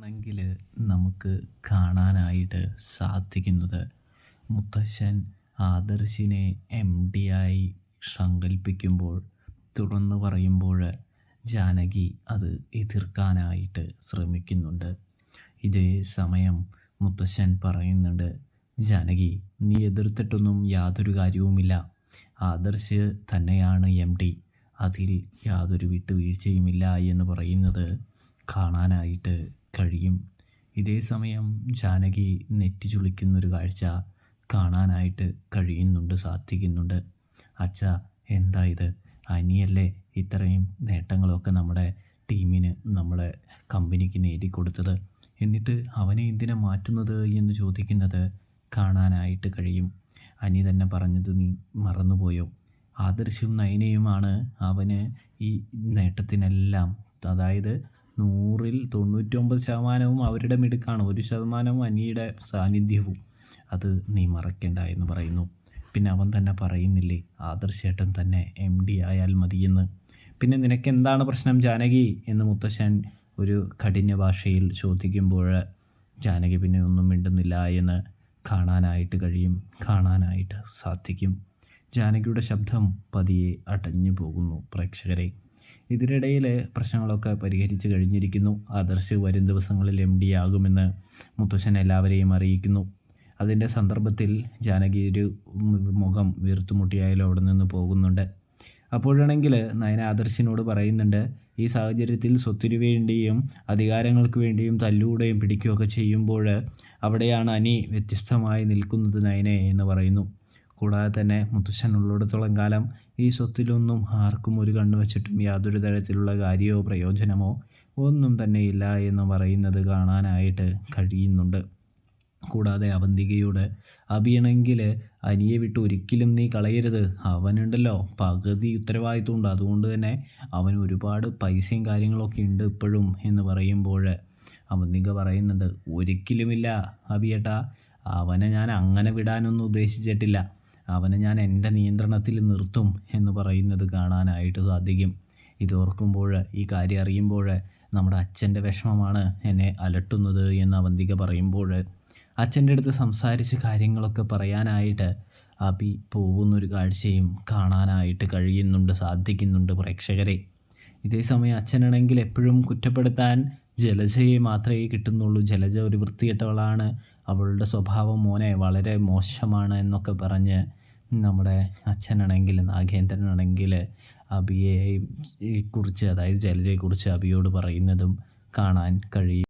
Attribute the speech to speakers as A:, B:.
A: ആണെങ്കിൽ നമുക്ക് കാണാനായിട്ട് സാധിക്കുന്നത് മുത്തശ്ശൻ ആദർശിനെ MD ആയി സങ്കല്പിക്കുമ്പോൾ തുറന്നു പറയുമ്പോൾ ജാനകി അത് എതിർക്കാനായിട്ട് ശ്രമിക്കുന്നുണ്ട്. ഇതേ സമയം മുത്തശ്ശൻ പറയുന്നുണ്ട്, ജാനകി നീ എതിർത്തിട്ടൊന്നും യാതൊരു കാര്യവുമില്ല, ആദർശ് തന്നെയാണ് MD, അതിൽ യാതൊരു വിട്ടുവീഴ്ചയുമില്ല എന്ന് പറയുന്നത് കാണാനായിട്ട് കഴിയും. ഇതേ സമയം ജാനകി നെറ്റി ചുളിക്കുന്നൊരു കാഴ്ച കാണാനായിട്ട് സാധിക്കുന്നുണ്ട്. അച്ഛ, എന്താ ഇത്? അനിയല്ലേ ഇത്രയും നേട്ടങ്ങളൊക്കെ നമ്മുടെ ടീമിന്, നമ്മുടെ കമ്പനിക്ക് നേടിക്കൊടുത്തത്, എന്നിട്ട് അവനെ എന്തിനാ മാറ്റുന്നത് എന്ന് ചോദിക്കുന്നത് കാണാനായിട്ട് കഴിയും. അനി തന്നെ പറഞ്ഞത് നീ മറന്നുപോയോ? ആദർശും നയനയുമാണ് അവന് ഈ നേട്ടത്തിനെല്ലാം, അതായത് 100-ൽ 99% അവരുടെ മിടുക്കാണ്, 1% അനിയുടെ സാന്നിധ്യവും. അത് നീ മറക്കണ്ട എന്ന് പറയുന്നു. പിന്നെ അവൻ തന്നെ പറയുന്നില്ലേ, ആദർശേട്ടൻ തന്നെ MD ആയാൽ മതിയെന്ന്. പിന്നെ നിനക്കെന്താണ് പ്രശ്നം ജാനകി എന്ന് മുത്തശ്ശൻ ഒരു കഠിന ഭാഷയിൽ ചോദിക്കുമ്പോൾ ജാനകി പിന്നെ ഒന്നും മിണ്ടുന്നില്ല എന്ന് കാണാനായിട്ട് സാധിക്കും. ജാനകിയുടെ ശബ്ദം പതിയെ അടഞ്ഞു പോകുന്നു പ്രേക്ഷകരെ. ഇതിനിടയിൽ പ്രശ്നങ്ങളൊക്കെ പരിഹരിച്ച് കഴിഞ്ഞിരിക്കുന്നു. ആദർശ് വരും ദിവസങ്ങളിൽ MD ആകുമെന്ന് മുത്തശ്ശൻ എല്ലാവരെയും അറിയിക്കുന്നു. അതിൻ്റെ സന്ദർഭത്തിൽ ജാനകി ഒരു മുഖം വീർത്തുമുട്ടിയായാലും അവിടെ നിന്ന് പോകുന്നുണ്ട്. അപ്പോഴാണെങ്കിൽ നയന ആദർശിനോട് പറയുന്നുണ്ട്, ഈ സാഹചര്യത്തിൽ സ്വത്തിനു വേണ്ടിയും അധികാരങ്ങൾക്ക് വേണ്ടിയും തല്ലുകൂടുകയും പിടിക്കുകയൊക്കെ ചെയ്യുമ്പോൾ അവിടെയാണ് അനി വ്യത്യസ്തമായി നിൽക്കുന്നത് നയനെ എന്ന് പറയുന്നു. കൂടാതെ തന്നെ മുത്തശ്ശൻ ഉള്ളിടത്തോളം കാലം ഈ സ്വത്തിലൊന്നും ആർക്കും ഒരു കണ്ണു വച്ചിട്ടും യാതൊരു തരത്തിലുള്ള കാര്യമോ പ്രയോജനമോ ഒന്നും തന്നെയില്ല എന്ന് പറയുന്നത് കാണാനായിട്ട് കഴിയുന്നുണ്ട്. കൂടാതെ അവന്തികയോട്, അഭിയാണെങ്കിൽ അനിയെ വിട്ട് ഒരിക്കലും നീ കളയരുത്, അവനുണ്ടല്ലോ പകുതി ഉത്തരവാദിത്വമുണ്ട്, അതുകൊണ്ട് തന്നെ അവന് ഒരുപാട് പൈസയും കാര്യങ്ങളൊക്കെ ഉണ്ട് ഇപ്പോഴും എന്ന് പറയുമ്പോൾ അവന്തിക പറയുന്നുണ്ട്, ഒരിക്കലുമില്ല അഭിയേട്ടാ, അവനെ ഞാൻ അങ്ങനെ വിടാനൊന്നും ഉദ്ദേശിച്ചിട്ടില്ല, അവനെ ഞാൻ എൻ്റെ നിയന്ത്രണത്തിൽ നിർത്തും എന്ന് പറയുന്നത് കാണാനായിട്ട് സാധിക്കും. ഇതോർക്കുമ്പോൾ, ഈ കാര്യം അറിയുമ്പോൾ നമ്മുടെ അച്ഛൻ്റെ വിഷമമാണ് എന്നെ അലട്ടുന്നത് എന്ന് അവന്തിക പറയുമ്പോൾ അച്ഛൻ്റെ അടുത്ത് സംസാരിച്ച് കാര്യങ്ങളൊക്കെ പറയാനായിട്ട് അഭി പോകുന്നൊരു കാഴ്ചയും കാണാനായിട്ട് സാധിക്കുന്നുണ്ട് പ്രേക്ഷകരെ. ഇതേ സമയം അച്ഛനാണെങ്കിൽ എപ്പോഴും കുറ്റപ്പെടുത്താൻ ജലജയെ മാത്രമേ കിട്ടുന്നുള്ളൂ. ജലജ ഒരു വൃത്തികെട്ടവളാണ്, അവളുടെ സ്വഭാവം മോനെ വളരെ മോശമാണ് എന്നൊക്കെ പറഞ്ഞ് നമ്മുടെ അച്ഛനാണെങ്കിൽ, നാഗേന്ദ്രനാണെങ്കിൽ അഭിയെ കുറിച്ച്, അതായത് ജലജയെക്കുറിച്ച് അഭിയോട് പറയുന്നതും കാണാൻ കഴിയും.